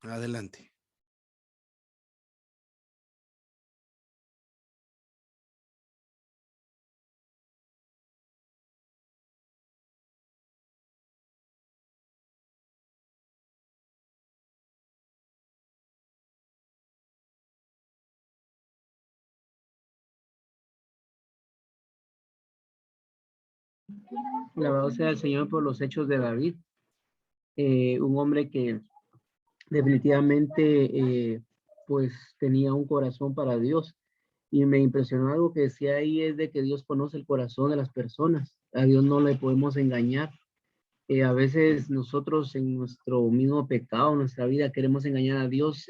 Adelante. Alabado sea el Señor por los hechos de David, un hombre que definitivamente pues tenía un corazón para Dios. Y me impresionó algo que decía ahí, es de que Dios conoce el corazón de las personas. A Dios no le podemos engañar. A veces nosotros en nuestro mismo pecado, en nuestra vida, queremos engañar a Dios,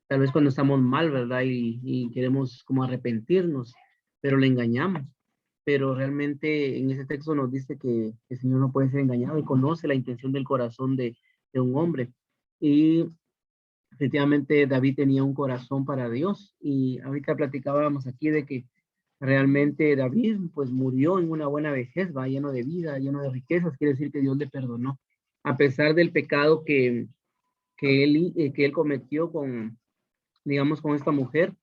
tal vez cuando estamos mal, ¿verdad? Y queremos como arrepentirnos, pero le engañamos. Pero realmente en ese texto nos dice que el Señor no puede ser engañado y conoce la intención del corazón de un hombre. Y efectivamente David tenía un corazón para Dios. Y ahorita platicábamos aquí de que realmente David pues murió en una buena vejez, va lleno de vida, lleno de riquezas, quiere decir que Dios le perdonó. A pesar del pecado que él cometió con, digamos, con esta mujer,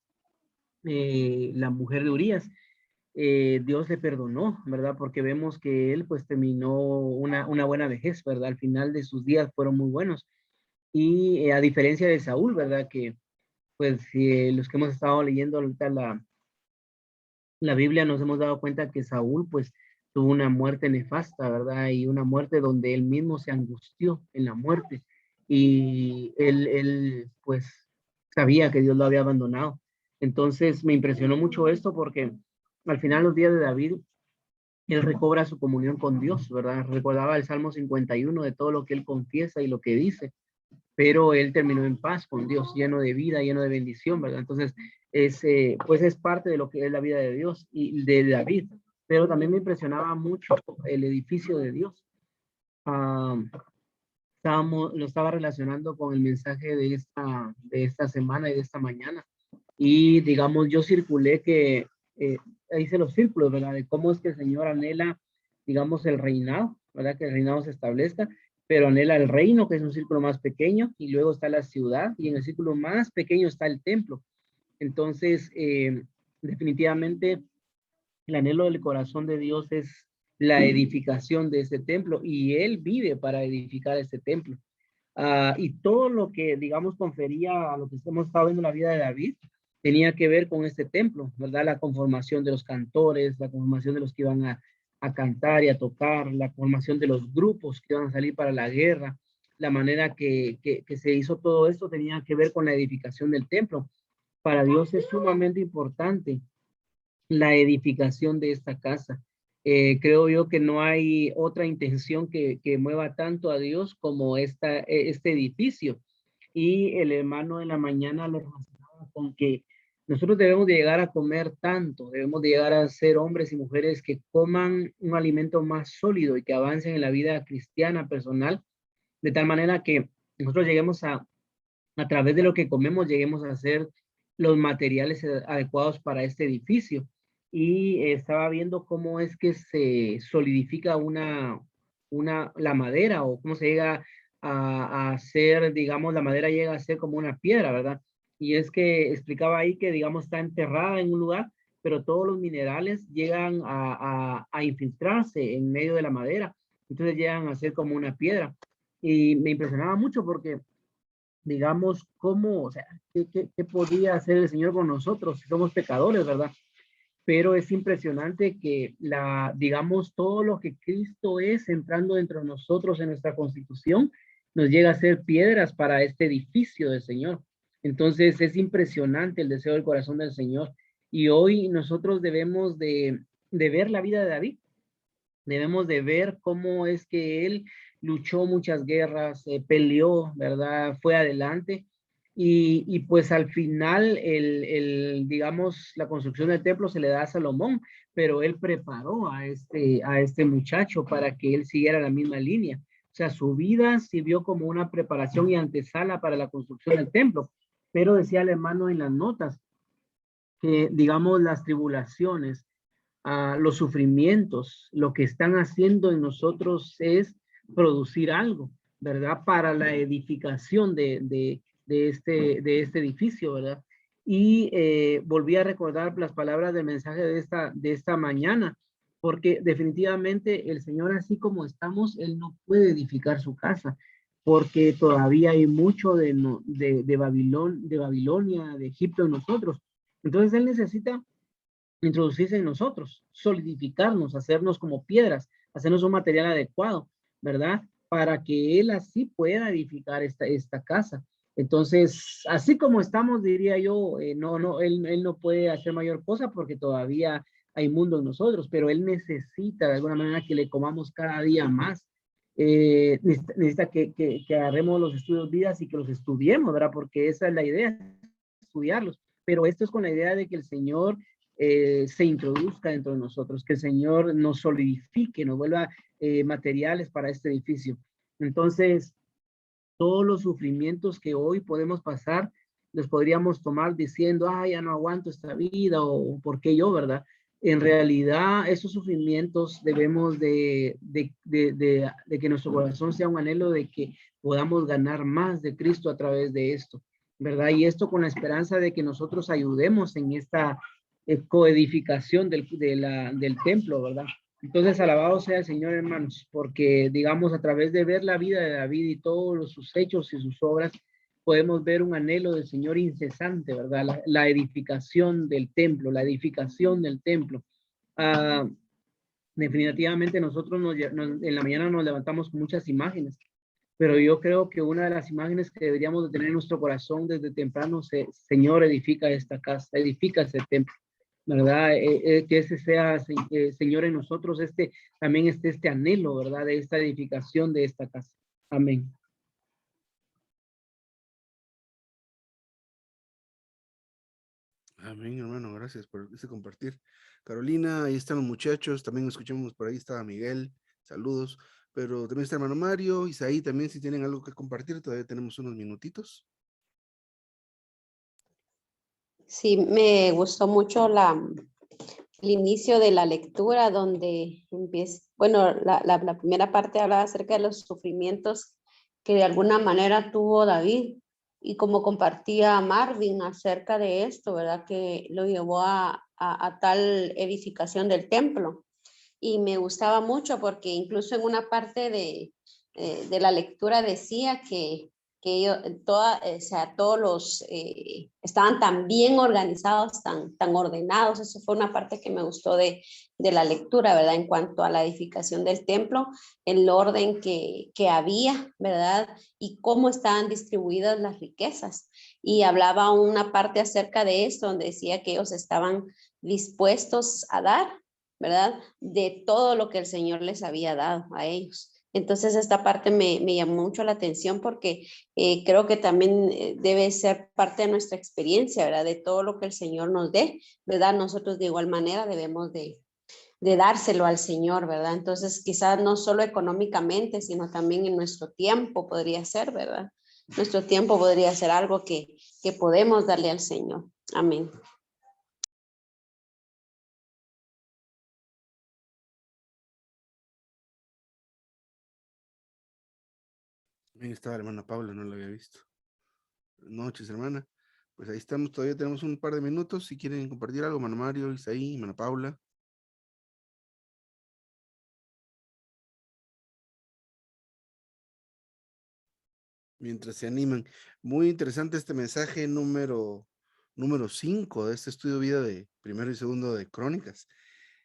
la mujer de Urías, Dios le perdonó, ¿verdad? Porque vemos que él pues terminó una buena vejez, ¿verdad? Al final de sus días fueron muy buenos. Y a diferencia de Saúl, ¿verdad? Que pues los que hemos estado leyendo ahorita la Biblia nos hemos dado cuenta que Saúl pues tuvo una muerte nefasta, ¿verdad? Y una muerte donde él mismo se angustió en la muerte. Y él pues sabía que Dios lo había abandonado. Entonces me impresionó mucho esto porque al final los días de David, él recobra su comunión con Dios, ¿verdad? Recordaba el Salmo 51 de todo lo que él confiesa y lo que dice, pero él terminó en paz con Dios, lleno de vida, lleno de bendición, ¿verdad? Entonces, pues es parte de lo que es la vida de Dios y de David, pero también me impresionaba mucho el edificio de Dios. Ah, lo estaba relacionando con el mensaje de esta semana y de esta mañana. Y digamos, yo circulé que eh, hice los círculos, ¿verdad? De cómo es que el Señor anhela, digamos, el reinado, ¿verdad? Que el reinado se establezca, pero anhela el reino, que es un círculo más pequeño, y luego está la ciudad, y en el círculo más pequeño está el templo. Entonces, definitivamente, el anhelo del corazón de Dios es la edificación de ese templo, y Él vive para edificar ese templo. Y todo lo que, digamos, confería a lo que hemos estado viendo en la vida de David, tenía que ver con este templo, ¿verdad? La conformación de los cantores, la conformación de los que iban a cantar y a tocar, la conformación de los grupos que iban a salir para la guerra, la manera que se hizo todo esto tenía que ver con la edificación del templo. Para Dios es sumamente importante la edificación de esta casa. Creo yo que no hay otra intención que mueva tanto a Dios como este edificio. Y el hermano en la mañana lo relacionaba con que nosotros debemos de llegar a comer tanto, debemos de llegar a ser hombres y mujeres que coman un alimento más sólido y que avancen en la vida cristiana personal, de tal manera que nosotros lleguemos a través de lo que comemos, lleguemos a ser los materiales adecuados para este edificio. Y estaba viendo cómo es que se solidifica la madera, o cómo se llega a hacer, digamos, la madera llega a ser como una piedra, ¿verdad? Y es que explicaba ahí que, digamos, está enterrada en un lugar, pero todos los minerales llegan a infiltrarse en medio de la madera. Entonces llegan a ser como una piedra. Y me impresionaba mucho porque digamos, cómo, o sea, qué podría hacer el Señor con nosotros si somos pecadores, ¿verdad? Pero es impresionante que digamos, todo lo que Cristo es entrando dentro de nosotros en nuestra constitución, nos llega a ser piedras para este edificio del Señor. Entonces es impresionante el deseo del corazón del Señor. Y hoy nosotros debemos de ver la vida de David, debemos de ver cómo es que él luchó muchas guerras, peleó, ¿verdad? Fue adelante. Y pues al final, digamos, la construcción del templo se le da a Salomón, pero él preparó a este muchacho para que él siguiera la misma línea. O sea, su vida sirvió como una preparación y antesala para la construcción del templo. Pero decía el hermano en las notas que, digamos, las tribulaciones, los sufrimientos, lo que están haciendo en nosotros es producir algo. ¿verdad? Para la edificación de este edificio, ¿verdad? Y volví a recordar las palabras del mensaje de esta mañana, porque definitivamente el Señor, así como estamos, Él no puede edificar su casa, porque todavía hay mucho de Babilonia, de Egipto en nosotros. Entonces Él necesita introducirse en nosotros, solidificarnos, hacernos como piedras, hacernos un material adecuado, ¿verdad? Para que Él así pueda edificar esta casa. Entonces, así como estamos, diría yo, él no puede hacer mayor cosa porque todavía hay mundo en nosotros, pero Él necesita de alguna manera que le comamos cada día más. Necesita que agarremos los estudios vidas y que los estudiemos, ¿verdad? Porque esa es la idea, estudiarlos. Pero esto es con la idea de que el Señor se introduzca dentro de nosotros, que el Señor nos solidifique, nos vuelva materiales para este edificio. Entonces, todos los sufrimientos que hoy podemos pasar, los podríamos tomar diciendo, ah, ya no aguanto esta vida o por qué yo, ¿verdad? En realidad, esos sufrimientos debemos de que nuestro corazón sea un anhelo de que podamos ganar más de Cristo a través de esto, ¿verdad? Y esto con la esperanza de que nosotros ayudemos en esta coedificación del templo, ¿verdad? Entonces, alabado sea el Señor, hermanos, porque, digamos, a través de ver la vida de David y todos sus hechos y sus obras, podemos ver un anhelo del Señor incesante, ¿verdad? La edificación del templo, la edificación del templo. Ah, definitivamente nosotros en la mañana nos levantamos con muchas imágenes, pero yo creo que una de las imágenes que deberíamos de tener en nuestro corazón desde temprano, Señor, edifica esta casa, edifica este templo. ¿Verdad? Que ese sea, Señor, en nosotros, también este anhelo, ¿verdad? De esta edificación de esta casa. Amén. Amén, hermano, gracias por ese compartir. Carolina, ahí están los muchachos, también escuchamos por ahí, estaba Miguel, saludos, pero también está hermano Mario, Isaí también, si tienen algo que compartir, todavía tenemos unos minutitos. Sí, me gustó mucho el inicio de la lectura donde empieza, bueno, la primera parte hablaba acerca de los sufrimientos que de alguna manera tuvo David y como compartía Marvin acerca de esto, ¿verdad? Que lo llevó a tal edificación del templo. Y me gustaba mucho porque incluso en una parte de la lectura decía que ellos, o sea, todos los estaban tan bien organizados, tan ordenados. Eso fue una parte que me gustó de la lectura, ¿verdad? En cuanto a la edificación del templo, el orden que había, ¿verdad? Y cómo estaban distribuidas las riquezas. Y hablaba una parte acerca de esto, donde decía que ellos estaban dispuestos a dar, ¿verdad? De todo lo que el Señor les había dado a ellos. Entonces esta parte me llamó mucho la atención porque creo que también debe ser parte de nuestra experiencia, ¿verdad? De todo lo que el Señor nos dé, ¿verdad? Nosotros de igual manera debemos de dárselo al Señor, ¿verdad? Entonces quizás no solo económicamente, sino también en nuestro tiempo podría ser, ¿verdad? Nuestro tiempo podría ser algo que podemos darle al Señor. Amén. Ahí estaba la hermana Paula, no la había visto. Buenas noches, hermana. Pues ahí estamos, todavía tenemos un par de minutos, si quieren compartir algo, hermano Mario, Isaí, hermana Paula. Mientras se animan. Muy interesante este mensaje número 5 de este estudio de vida de primero y segundo de Crónicas.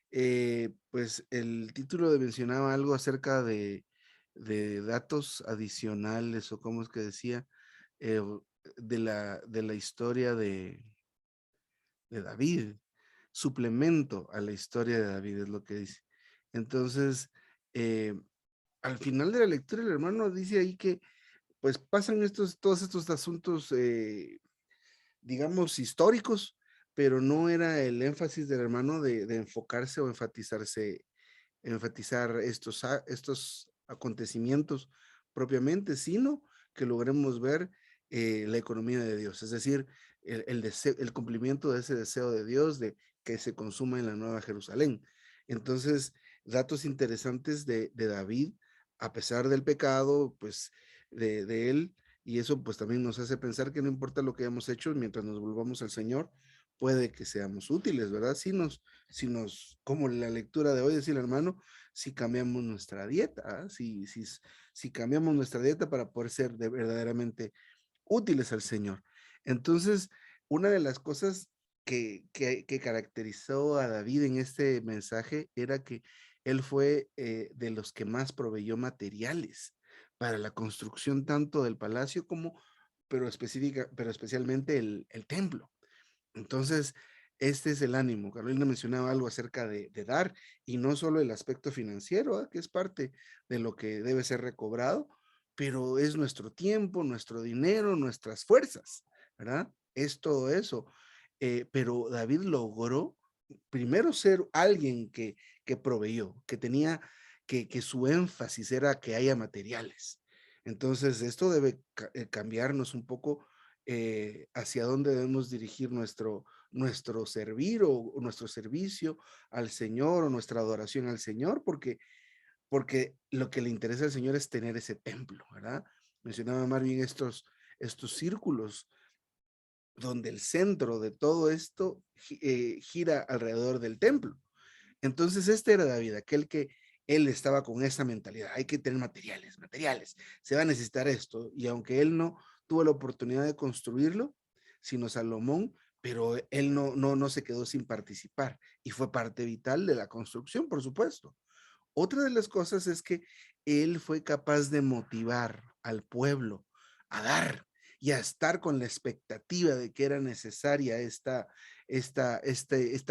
Pues el título mencionaba algo acerca de datos adicionales o cómo es que decía, eh, de la historia de David, suplemento a la historia de David, es lo que dice. Entonces, al final de la lectura, el hermano dice ahí que pues pasan todos estos asuntos, digamos, históricos, pero no era el énfasis del hermano de enfocarse o enfatizar estos acontecimientos propiamente, sino que logremos ver la economía de Dios, es decir, el cumplimiento de ese deseo de Dios de que se consuma en la Nueva Jerusalén. Entonces, datos interesantes de David, a pesar del pecado, pues de él, y eso pues también nos hace pensar que no importa lo que hayamos hecho, mientras nos volvamos al Señor, puede que seamos útiles, ¿verdad? Como la lectura de hoy decía el hermano, si cambiamos nuestra dieta, ¿ah? Si cambiamos nuestra dieta para poder ser verdaderamente útiles al Señor. Entonces, una de las cosas que caracterizó a David en este mensaje era que él fue de los que más proveyó materiales para la construcción tanto del palacio como, pero especialmente el templo. Entonces, este es el ánimo. Carolina mencionaba algo acerca de dar, y no solo el aspecto financiero, que es parte de lo que debe ser recobrado, pero es nuestro tiempo, nuestro dinero, nuestras fuerzas, ¿verdad? Es todo eso. Pero David logró primero ser alguien que proveyó, que tenía, que su énfasis era que haya materiales. Entonces, esto debe cambiarnos un poco hacia dónde debemos dirigir nuestro servir o nuestro servicio al Señor o nuestra adoración al Señor, porque lo que le interesa al Señor es tener ese templo, ¿verdad? Mencionaba Marvin estos círculos donde el centro de todo esto gira alrededor del templo. Entonces, este era David, aquel que él estaba con esa mentalidad, hay que tener materiales, se va a necesitar esto, y aunque él no tuvo la oportunidad de construirlo, sino Salomón, pero él no se quedó sin participar, y fue parte vital de la construcción, por supuesto. Otra de las cosas es que él fue capaz de motivar al pueblo a dar y a estar con la expectativa de que era necesaria esta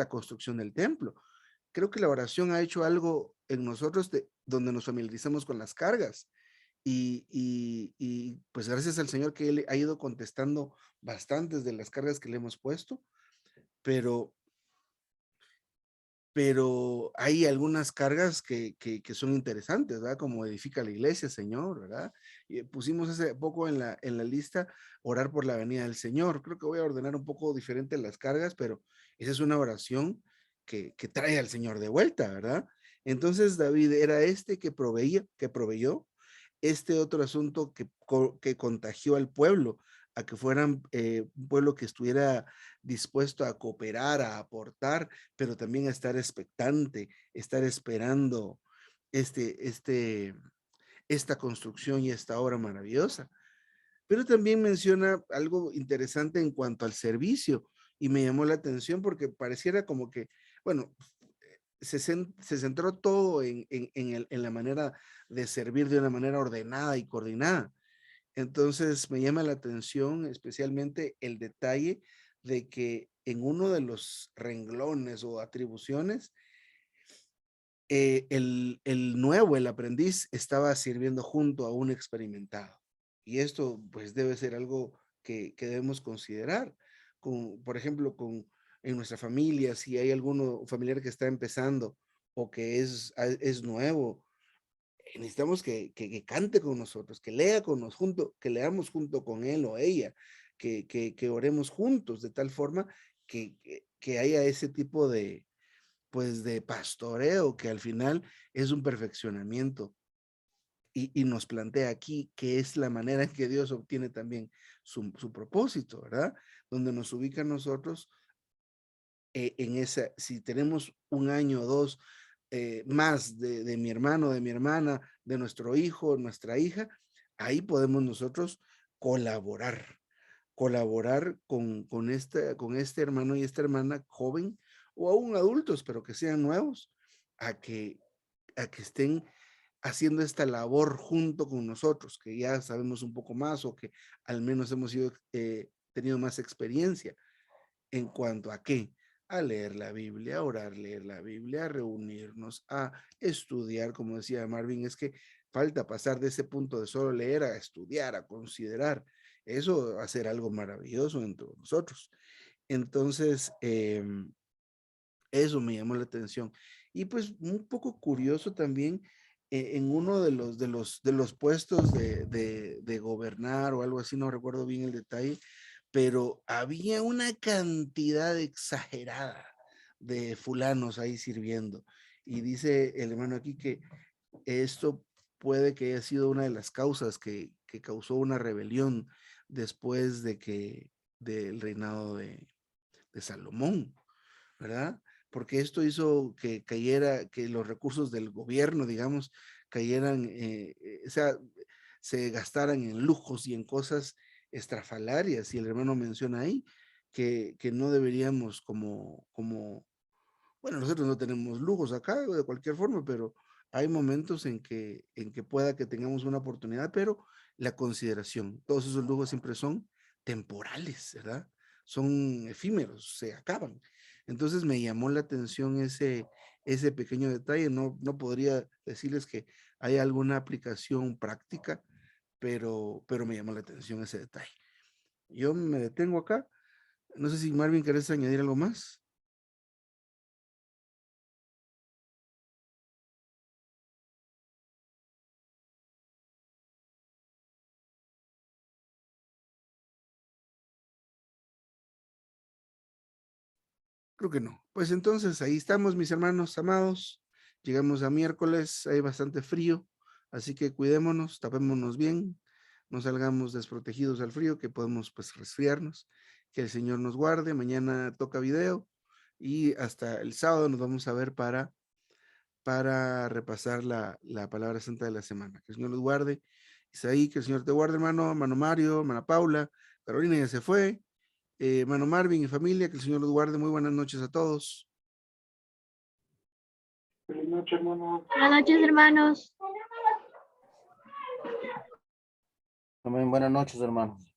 construcción del templo. Creo que la oración ha hecho algo en nosotros donde nos familiarizamos con las cargas. Y pues gracias al Señor que Él ha ido contestando bastantes de las cargas que le hemos puesto, pero, pero hay algunas cargas que son interesantes, ¿verdad? Como edifica la iglesia, Señor, ¿verdad? Y pusimos hace poco en la lista orar por la venida del Señor. Creo que voy a ordenar un poco diferente las cargas, pero esa es una oración que trae al Señor de vuelta, ¿verdad? Entonces David era este que proveyó este otro asunto que contagió al pueblo, a que fueran un pueblo que estuviera dispuesto a cooperar, a aportar, pero también a estar expectante, estar esperando este, este, esta construcción y esta obra maravillosa. Pero también menciona algo interesante en cuanto al servicio, y me llamó la atención porque pareciera como que, bueno, se centró todo en la manera de servir de una manera ordenada y coordinada. Entonces me llama la atención especialmente el detalle de que en uno de los renglones o atribuciones, el aprendiz, estaba sirviendo junto a un experimentado. Y esto pues debe ser algo que debemos considerar. Por ejemplo, en nuestra familia, si hay alguno familiar que está empezando o que es nuevo, necesitamos que cante con nosotros, que lea con nosotros, que leamos junto con él o ella, que oremos juntos de tal forma que haya ese tipo pues de pastoreo que al final es un perfeccionamiento, y nos plantea aquí que es la manera en que Dios obtiene también su propósito, ¿verdad? Donde nos ubica a nosotros si tenemos un año o dos más de mi hermano, de mi hermana, de nuestro hijo, nuestra hija, ahí podemos nosotros colaborar, colaborar con este hermano y esta hermana joven, o aún adultos, pero que sean nuevos, a que, a que estén haciendo esta labor junto con nosotros, que ya sabemos un poco más o que al menos hemos tenido más experiencia. ¿En cuanto a qué? A leer la Biblia, a orar, leer la Biblia, a reunirnos, a estudiar, como decía Marvin, es que falta pasar de ese punto de solo leer a estudiar, a considerar. Eso va a ser algo maravilloso entre nosotros. Entonces, eso me llamó la atención. Y pues un poco curioso también, en uno de los puestos de gobernar o algo así, no recuerdo bien el detalle, pero había una cantidad exagerada de fulanos ahí sirviendo. Y dice el hermano aquí que esto puede que haya sido una de las causas que que causó una rebelión después del reinado de Salomón, ¿verdad? Porque esto hizo que que los recursos del gobierno, digamos, cayeran, o sea, se gastaran en lujos y en cosas estrafalarias. Y el hermano menciona ahí que no deberíamos bueno, nosotros no tenemos lujos acá de cualquier forma, pero hay momentos en que pueda que tengamos una oportunidad, pero la consideración, todos esos lujos siempre son temporales, ¿verdad? Son efímeros, se acaban. Entonces me llamó la atención ese pequeño detalle. No podría decirles que hay alguna aplicación práctica, pero me llamó la atención ese detalle. Yo me detengo acá. No sé si Marvin querés añadir algo más. Creo que no. Pues entonces ahí estamos, mis hermanos amados. Llegamos a miércoles, hay bastante frío, así que cuidémonos, tapémonos bien, no salgamos desprotegidos al frío, que podemos pues resfriarnos. Que el Señor nos guarde. Mañana toca video y hasta el sábado nos vamos a ver para repasar la palabra santa de la semana. Que el Señor los guarde. Isaí, que el Señor te guarde, hermano Mario, hermana Paula, Carolina ya se fue. Hermano Marvin y familia, que el Señor los guarde. Muy buenas noches a todos. Buenas noches, hermano. Buenas noches, hermanos. También buenas noches, hermanos.